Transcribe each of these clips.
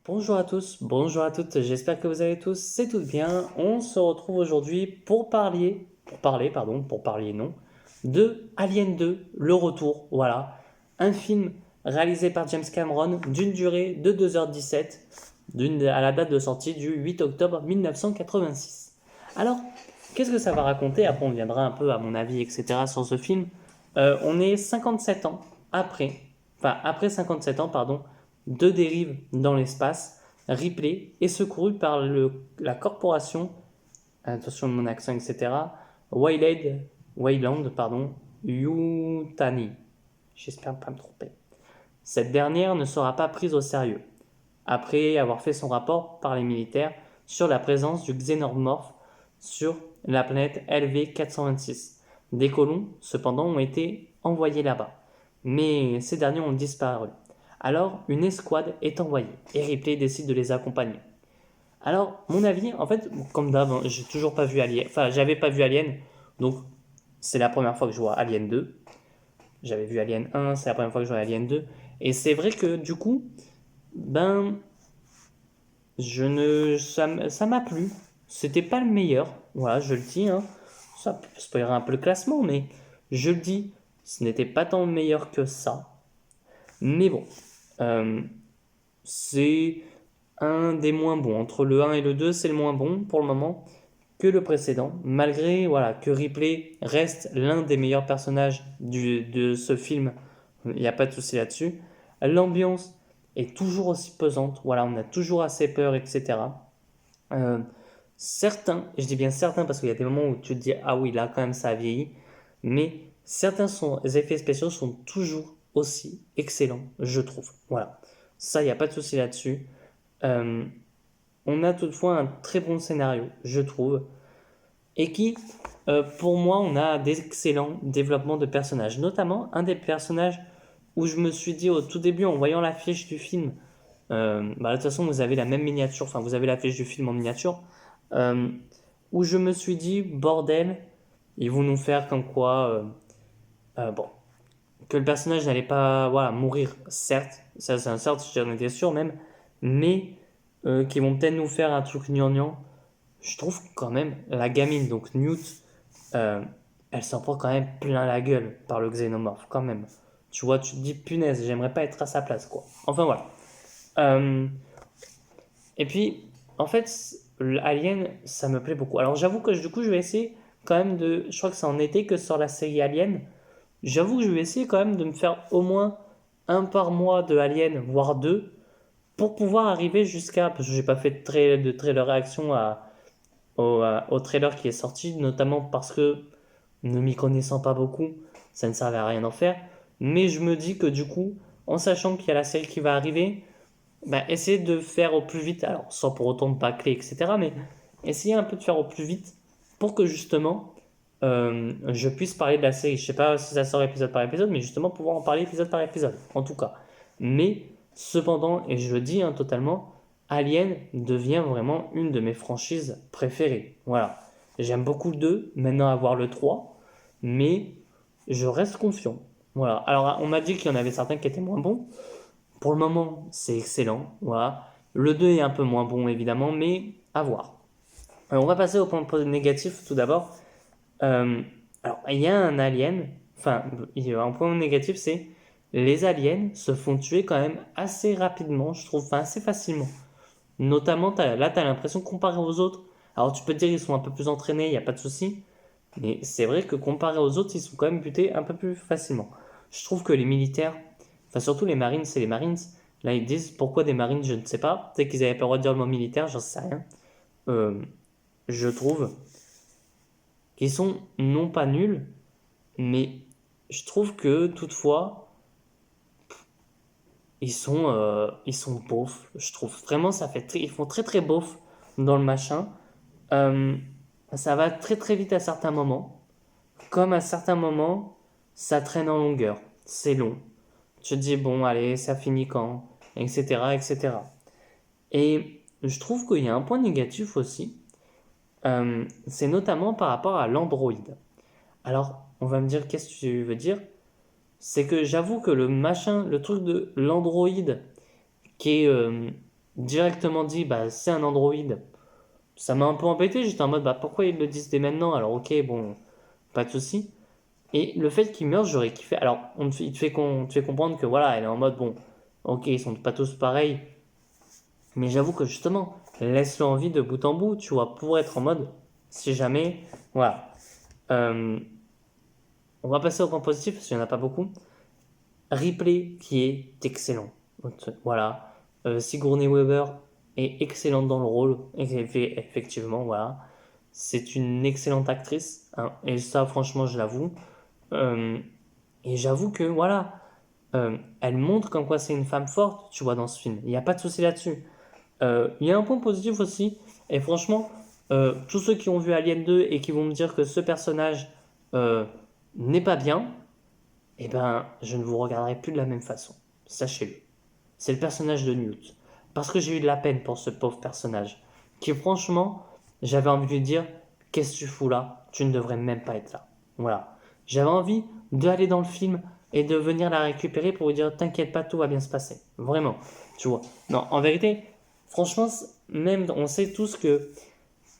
Bonjour à tous, bonjour à toutes, j'espère que vous allez tous, c'est tout bien. On se retrouve aujourd'hui pour parler non, de Alien 2, le retour, voilà. Un film réalisé par James Cameron d'une durée de 2h17, à la date de sortie du 8 octobre 1986. Alors, qu'est-ce que ça va raconter? Après, on viendra un peu à mon avis, etc. sur ce film. On est 57 ans après, après 57 ans, pardon, de dérive dans l'espace. Ripley est secouru par la corporation, attention de mon accent, etc., Wayland, pardon, Yutani. J'espère ne pas me tromper. Cette dernière ne sera pas prise au sérieux, après avoir fait son rapport par les militaires sur la présence du xénomorphe sur la planète LV-426. Des colons, cependant, ont été envoyés là-bas, mais ces derniers ont disparu. Alors, une escouade est envoyée et Ripley décide de les accompagner. Alors, mon avis, en fait, comme d'hab, hein, j'ai toujours pas vu Alien, enfin, j'avais pas vu Alien, donc c'est la première fois que je vois Alien 2. J'avais vu Alien 1, c'est la première fois que je vois Alien 2. Et c'est vrai que du coup, ben, ça m'a plu. C'était pas le meilleur, voilà, je le dis, hein. Ça spoilerait un peu le classement, mais je le dis, ce n'était pas tant meilleur que ça. Mais bon, euh, c'est un des moins bons. Entre le 1 et le 2, c'est le moins bon pour le moment que le précédent, malgré voilà, que Ripley reste l'un des meilleurs personnages de ce film. Il n'y a pas de souci là-dessus. L'ambiance est toujours aussi pesante, voilà, on a toujours assez peur, etc. Euh, Certains, je dis bien certains parce qu'il y a des moments où tu te dis ah oui là quand même ça a vieilli, mais les effets spéciaux sont toujours aussi excellents, je trouve. Voilà, ça il n'y a pas de souci là-dessus. Euh, on a toutefois un très bon scénario, je trouve, et pour moi, on a d'excellents développements de personnages, notamment un des personnages où je me suis dit au tout début en voyant l'affiche du film, de toute façon vous avez la même miniature, enfin vous avez l'affiche du film en miniature, euh, où je me suis dit, bordel, ils vont nous faire comme quoi, bon, que le personnage n'allait pas voilà, mourir, certes, ça c'est un certes, j'en étais sûr même, mais qu'ils vont peut-être nous faire un truc gnangnan. Je trouve quand même la gamine, donc Newt, euh, elle s'en prend quand même plein la gueule par le xénomorphe, quand même. Tu vois, tu te dis, punaise, j'aimerais pas être à sa place, quoi. Enfin voilà. Euh, et puis, en fait, Alien, ça me plaît beaucoup. Alors j'avoue que du coup, je vais essayer quand même de. Je crois que c'est en été que sort la série Alien. J'avoue que je vais essayer quand même de me faire au moins un par mois de Alien, voire deux, pour pouvoir arriver jusqu'à. Parce que j'ai pas fait de trailer réaction au trailer qui est sorti, notamment parce que, ne m'y connaissant pas beaucoup, ça ne servait à rien d'en faire. Mais je me dis que du coup, en sachant qu'il y a la série qui va arriver, bah, essayer de faire au plus vite, alors sans pour autant de bâcler, etc. Mais essayer un peu de faire au plus vite pour que justement je puisse parler de la série. Je sais pas si ça sort épisode par épisode, mais justement pouvoir en parler épisode par épisode, en tout cas. Mais cependant, et je le dis hein, totalement, Alien devient vraiment une de mes franchises préférées. Voilà. J'aime beaucoup le 2, maintenant avoir le 3, mais je reste confiant. Voilà. Alors, on m'a dit qu'il y en avait certains qui étaient moins bons. Pour le moment, c'est excellent. Voilà. Le 2 est un peu moins bon, évidemment, mais à voir. On va passer au point négatif tout d'abord. Euh, alors, il y a un alien, enfin, il y a un point négatif, c'est les aliens se font tuer quand même assez rapidement, je trouve, enfin assez facilement. Notamment, là, tu as l'impression comparé aux autres. Alors, tu peux te dire qu'ils sont un peu plus entraînés, il n'y a pas de souci. Mais c'est vrai que comparé aux autres, ils sont quand même butés un peu plus facilement. Je trouve que les militaires, enfin surtout les marines, c'est les marines. Là, ils disent pourquoi des marines, je ne sais pas. Peut-être qu'ils n'avaient pas le droit de dire le mot militaire, j'en sais rien. Euh, je trouve qu'ils sont non pas nuls, mais je trouve que toutefois, ils sont beaufs. Je trouve vraiment, ils font très très beauf dans le machin. Euh, Ça va très très vite à certains moments. Comme à certains moments, ça traîne en longueur. C'est long. Tu te dis, bon, allez, ça finit quand? Etc. etc. Et je trouve qu'il y a un point négatif aussi. C'est notamment par rapport à l'Android. Alors, on va me dire, qu'est-ce que tu veux dire? C'est que j'avoue que le machin, le truc de l'Android qui est directement dit, bah, c'est un Android, ça m'a un peu embêté. J'étais en mode, bah, pourquoi ils le disent dès maintenant? Alors, ok, bon, pas de souci. Et le fait qu'il meure, j'aurais kiffé. Alors, il te fait comprendre que voilà, elle est en mode, bon, ok, ils sont pas tous pareils, mais j'avoue que justement, laisse-le en vie de bout en bout, tu vois, pour être en mode, si jamais, voilà. Euh, on va passer au point positif, parce qu'il n'y en a pas beaucoup. Ripley, qui est excellent. Voilà. Sigourney Weaver est excellente dans le rôle, effectivement, voilà. C'est une excellente actrice, hein, et ça, franchement, je l'avoue. Euh, et j'avoue que, voilà, elle montre comme quoi c'est une femme forte, tu vois, dans ce film. Il n'y a pas de souci là-dessus. Il y a un point positif aussi, et franchement, tous ceux qui ont vu Alien 2 et qui vont me dire que ce personnage euh, n'est pas bien, eh ben, je ne vous regarderai plus de la même façon. Sachez-le. C'est le personnage de Newt. Parce que j'ai eu de la peine pour ce pauvre personnage. Qui, franchement, j'avais envie de lui dire, qu'est-ce que tu fous là? Tu ne devrais même pas être là. Voilà. J'avais envie d'aller dans le film et de venir la récupérer pour lui dire, t'inquiète pas, tout va bien se passer. Vraiment. Tu vois. Non, en vérité, franchement, même on sait tous que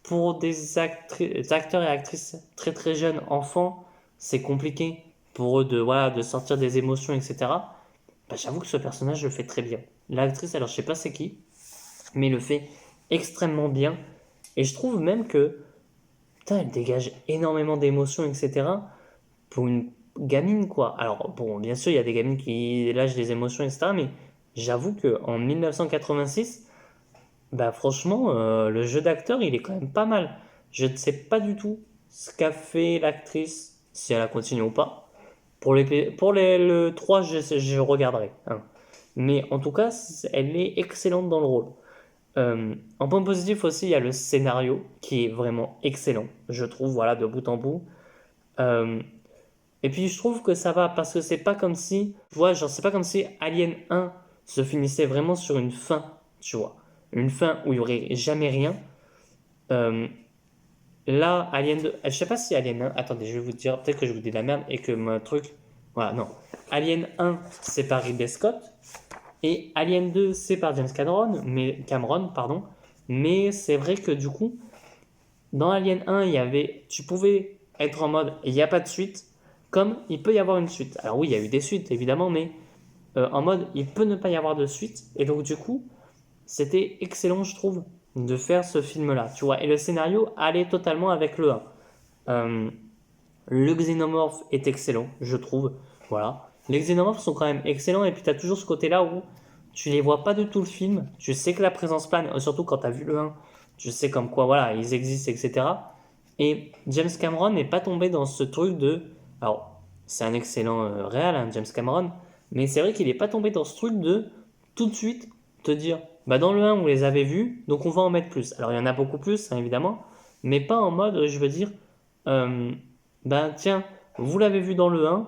pour des acteurs et actrices très très jeunes, enfants, c'est compliqué pour eux de, voilà, de sortir des émotions, etc. Bah, j'avoue que ce personnage le fait très bien. L'actrice, alors je sais pas c'est qui, mais le fait extrêmement bien. Et je trouve même que, putain, elle dégage énormément d'émotions, etc. Pour une gamine, quoi. Alors, bon, bien sûr, il y a des gamines qui lâchent des émotions, etc. Mais j'avoue qu'en 1986, bah franchement, le jeu d'acteur, il est quand même pas mal. Je ne sais pas du tout ce qu'a fait l'actrice, si elle a continué ou pas. Le 3, je regarderai, hein. Mais en tout cas, elle est excellente dans le rôle. En point positif aussi, il y a le scénario qui est vraiment excellent, je trouve, voilà, de bout en bout. Euh, et puis je trouve que ça va parce que c'est pas comme si, tu vois, genre c'est pas comme si Alien 1 se finissait vraiment sur une fin, tu vois. Une fin où il y aurait jamais rien. Euh, Là, Alien 2, je sais pas si Alien 1, attendez, je vais vous dire, peut-être que je vous dis de la merde et que mon truc, voilà, non. Alien 1, c'est par Ridley Scott et Alien 2, c'est par James Cameron, pardon. Mais c'est vrai que du coup, dans Alien 1, tu pouvais être en mode, il n'y a pas de suite, comme il peut y avoir une suite. Alors oui, il y a eu des suites, évidemment, mais en mode, il peut ne pas y avoir de suite. Et donc du coup, c'était excellent, je trouve, de faire ce film-là, tu vois. Et le scénario allait totalement avec le 1. Euh, le xénomorphe est excellent, je trouve. Voilà. Les xénomorphes sont quand même excellents, et puis tu as toujours ce côté-là où tu les vois pas de tout le film. Tu sais que la présence plane, surtout quand tu as vu le 1, tu sais comme quoi, voilà, ils existent, etc. Et James Cameron n'est pas tombé dans ce truc de. Alors, c'est un excellent réal, hein, James Cameron, mais c'est vrai qu'il n'est pas tombé dans ce truc de tout de suite te dire, bah dans le 1, vous les avez vus, donc on va en mettre plus. Alors, il y en a beaucoup plus, hein, évidemment, mais pas en mode, je veux dire, euh, ben tiens, vous l'avez vu dans le 1,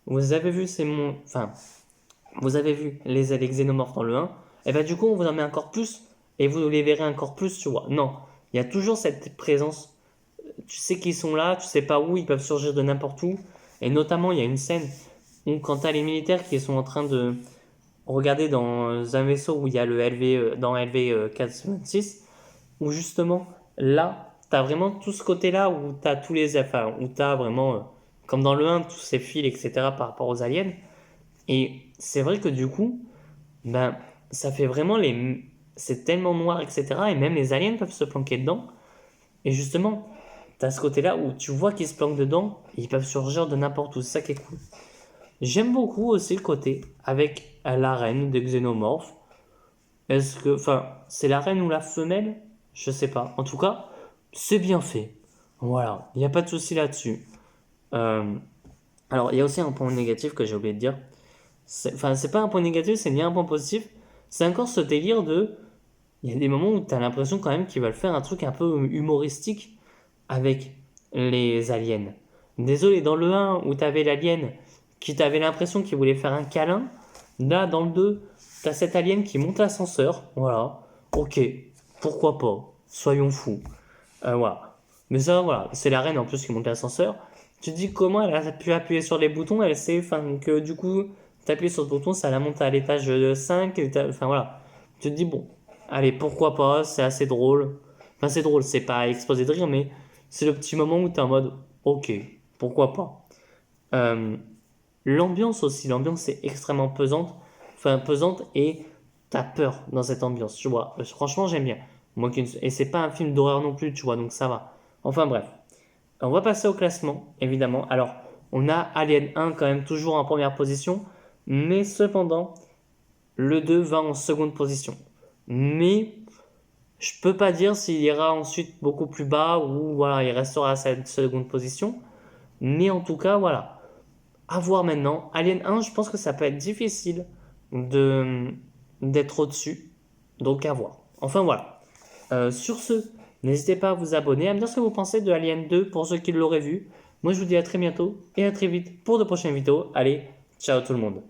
vous avez vu enfin, vous avez vu les xénomorphes dans le 1, et ben du coup on vous en met encore plus, et vous les verrez encore plus, tu vois. Non, il y a toujours cette présence, tu sais qu'ils sont là, tu sais pas où, ils peuvent surgir de n'importe où, et notamment il y a une scène où quand t'as les militaires qui sont en train de regarder dans un vaisseau où il y a le LV, dans LV 426, où justement, là, tu as vraiment tout ce côté-là où tu as tous les. Enfin, où tu as vraiment, comme dans le 1, tous ces fils, etc., par rapport aux aliens. Et c'est vrai que du coup, ben, ça fait vraiment les. C'est tellement noir, etc., et même les aliens peuvent se planquer dedans. Et justement, tu as ce côté-là où tu vois qu'ils se planquent dedans, et ils peuvent surgir de n'importe où. C'est ça qui est cool. J'aime beaucoup aussi le côté avec la reine des xénomorphes. Est-ce que, enfin, c'est la reine ou la femelle? Je sais pas. En tout cas, c'est bien fait. Voilà, il n'y a pas de souci là-dessus. Euh, alors, il y a aussi un point négatif que j'ai oublié de dire. Enfin, c'est pas un point négatif, c'est ni un point positif. C'est encore ce délire de. Il y a des moments où tu as l'impression quand même qu'ils veulent faire un truc un peu humoristique avec les aliens. Désolé, dans le 1 où tu avais l'alien qui t'avait l'impression qu'il voulait faire un câlin, là dans le 2, tu as cet alien qui monte l'ascenseur. Voilà, ok, pourquoi pas, soyons fous. Voilà. Mais ça, voilà, c'est la reine en plus qui monte l'ascenseur. Tu te dis comment elle a pu appuyer sur les boutons, elle sait que du coup, t'appuies sur ce bouton, ça la monte à l'étage 5, enfin voilà. Tu te dis, bon, allez, pourquoi pas, c'est assez drôle. Enfin, c'est drôle, c'est pas à exploser de rire, mais c'est le petit moment où tu es en mode, ok, pourquoi pas. Euh, L'ambiance aussi, l'ambiance est extrêmement pesante, enfin pesante et t'as peur dans cette ambiance, tu vois. Franchement, j'aime bien. Et c'est pas un film d'horreur non plus, tu vois, donc ça va. Enfin bref, on va passer au classement, évidemment. Alors, on a Alien 1 quand même toujours en première position, mais cependant, le 2 va en seconde position. Mais je peux pas dire s'il ira ensuite beaucoup plus bas ou voilà, il restera à cette seconde position. Mais en tout cas, voilà. À voir maintenant. Alien 1, je pense que ça peut être difficile de d'être au-dessus. Donc à voir. Enfin voilà. Sur ce, n'hésitez pas à vous abonner, à me dire ce que vous pensez de Alien 2 pour ceux qui l'auraient vu. Moi je vous dis à très bientôt et à très vite pour de prochaines vidéos. Allez, ciao tout le monde.